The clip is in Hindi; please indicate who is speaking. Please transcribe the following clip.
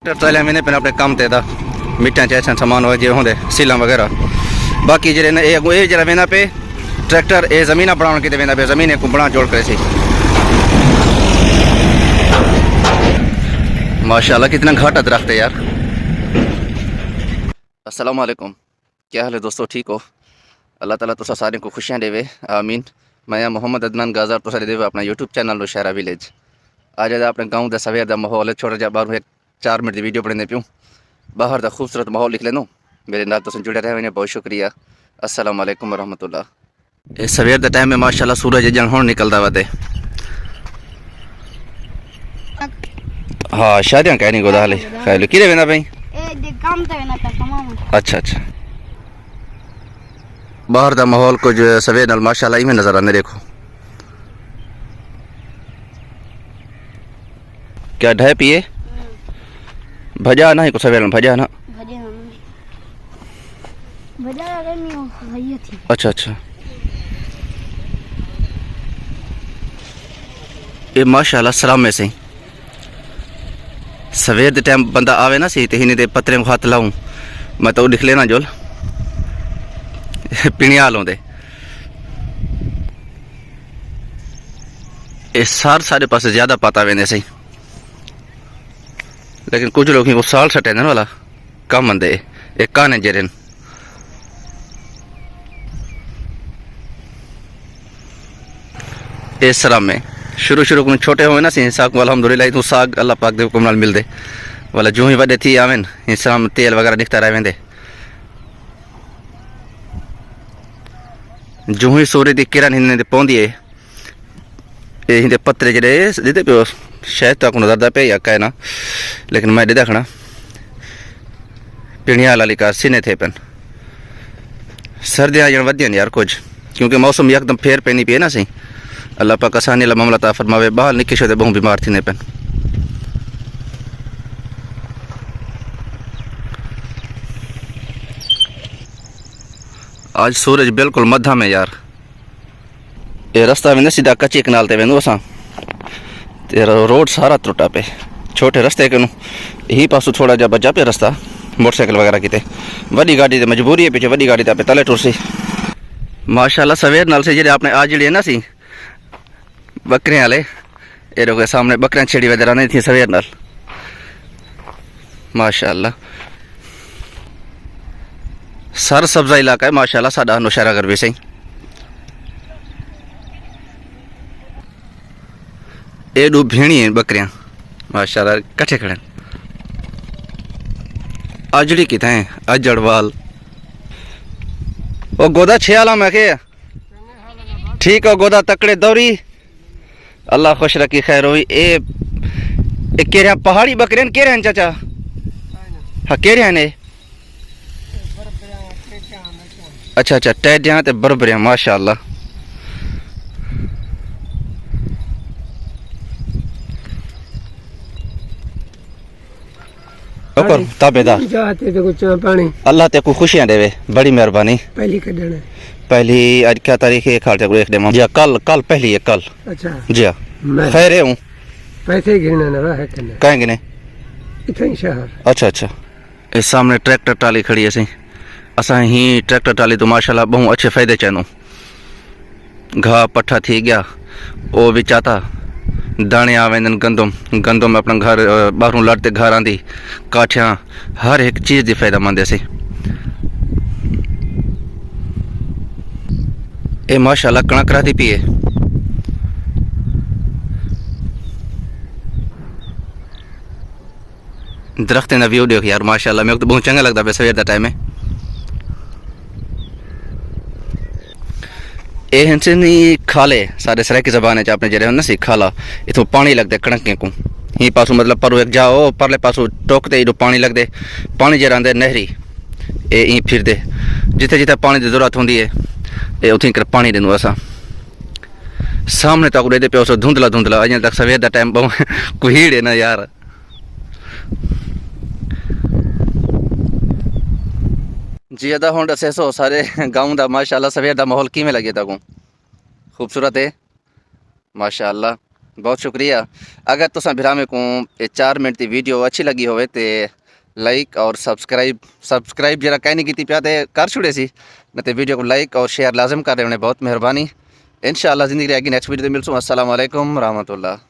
Speaker 1: चलिया मैंने अपने अपने काम तेदा मिट्टियां चैसन सामान हो जो होंगे सील वगैरह बाकी जे ये जरा वेना पे ट्रैक्टर ये जमीन बनाने कि वेना पे जमीन को बना जोड़ करे माशाल्लाह कितना घाटा दरख्त है यार। अस्सलाम वालेकुम, क्या हाल है दोस्तों, ठीक हो? अल्लाह ताला तुसा सारे को खुशियाँ देवे, आमीन। मैं मोहम्मद अदनान गाजार तुसा देवे अपना यूट्यूब चैनल शहरा विलेज। आज अपने गाँव का सवेर का माहौल है, छोटा जहा बाहर एक 4 मिनट की वीडियो पढ़ने प्यूँ बाहर का खूबसूरत माहौल लिख लेनो। मेरे नाल तुम जुड़े रहे बहुत शुक्रिया। अस्सलाम वालेकुम रहमतुल्लाह। इस सवेर के टाइम में माशाल्लाह सूरज जन हुण निकलता वा। हाँ शादियाँ कह नहीं गोदा हाले खैर कि वेंदा भाई अच्छा अच्छा। बाहर का माहौल कुछ सवेर नाल माशाल्लाह इवें नजर आने। देखो क्या ढह पिए भजा ना ही कुछ सवेर भजा ना अच्छा अच्छा। ये माशाल्लाह सलाम में से सवेर के टाइम बंदा आवे ना सी तो हिने दे पत्रे को हाथ लाऊं मैं तो लिख लेना जोल पिणिया आलों सारे पास ज्यादा पता वेंदे सही, लेकिन कुछ लोग को साल सटेंदन वाला कम आंदे एक काने जरेन। इस तरह में शुरू को छोटे हुए ना सी साग अल्हम्दुलिल्लाह तो साग अल्लाह पाक दे हुक्म नाल मिलदे वाला जो ही वडे थी आवेन इस तरह में तेल वगैरह निकता रह वेंदे। जो ही सूर्य की किरण हिंदे पौंदी है ये हिंदे पत्रे जड़े दीदे पे शायद तक नजरदा पे या कहना, लेकिन मैं दीदा खड़ा पिणिया लाली कार सीने थे पेन सर्दियाँ जन वधियन यार कुछ, क्योंकि मौसम एकदम फेर पे नहीं पिए ना सी। अल्लाह पाक आसानी ला मामला ता फरमावे। बाहर निकल शो बहुत बीमार थी पेन। आज सूरज बिल्कुल मध्य में यार। ये रास्ता में सीधा कच्ची कनाल ते वेंदो असां तेरा रोड सारा त्रुटा पे छोटे रास्ते के यही पासों थोड़ा जा बचा पे रास्ता मोटरसाइकिल वगैरह की वड्डी गाड़ी तो मजबूरी है पीछे वड्डी गाड़ी पे तले टुरसी। माशाल्लाह सवेर नाल से जे आपने आज जड़े ना सी बकरियां वाले ये लोग सामने बकरियां छेड़ी वगैरह नहीं थी सवेर नाल माशाल्लाह। सर सब्जा इलाका है माशाल्लाह साडा नौशहरा कर भी सही। ये दो भेड़ी हैं बकरियां माशाल्लाह कट्ठे खड़े। अजड़ी कितने हैं अजड़वाल वो गोदा 6 आला मैं के ठीक है गोदा तकड़े दौरी अल्लाह खुश रखी खैर हुई। ए केरिया पहाड़ी बकरियां केरिया हैं चाचा? हाँ केरिया ने अच्छा अच्छा टैडियां ते बरबरियां माशाल्लाह। ताबेदार अल्लाह ते को खुशियां देवे, बड़ी मेहरबानी। पहली आज क्या तारीख है? खाते को एक डेमो जी कल पहली है कल। अच्छा जी खैर हूँ पैसे गिनने कहें गिने इतने शहर। अच्छा अच्छा। इस सामने ट्रैक्टर ट्राली खड़ी है सी असा ही ट्रैक्टर ट्राली तो माशाल्लाह बहुत अच्छे फायदे चैनो। घाह पट्ठा थी गया वो भी चाहता दाने आवेंदन गंदम अपना घर बाहरों लड़ते घर आंदी काठियाँ हर एक चीज़ की फायदेमंद है सी। ये माशाल्लाह कणक राती पिए दरख्त का व्यू देख यार माशाल्लाह मेरे को तो बहुत चंगा लगता है सवेर का टाइम है। ये हिंसे नहीं खाले सारे सराय की जबान है आपने जरे ना सी खाला इथों पानी लगते कणकें को ही पासों मतलब पर एक जाओ परले पासों टोकते इधर पानी लगते पानी जरा आंदे नहरी ये ई फिर दे जिथे जिथे पानी की जरूरत होंगी है ये उथी कर पानी देनू असा सामने तक दे पे धुंधला अजें तक सवेर का टाइम कुहीड़ है ना यार। जी अदा हूँ दसे सो सारे गाँव का माशाल्लाह सवेर का माहौल किमें लगे तक खूबसूरत है माशाल्लाह। बहुत शुक्रिया। अगर तुसा भरा में को 4 मिनट की वीडियो अच्छी लगी होवे तो लाइक और सब्सक्राइब जरा कहीं नहीं की पिया तो कर छुड़े सी न तो वीडियो को लाइक और शेयर लाजम कर देने बहुत मेहरबानी। इंशाअल्लाह ज़िंदगी रहेगी नेक्स्ट वीडियो मिलसूँ। अस्सलाम वालेकुम रहमतुल्लाह।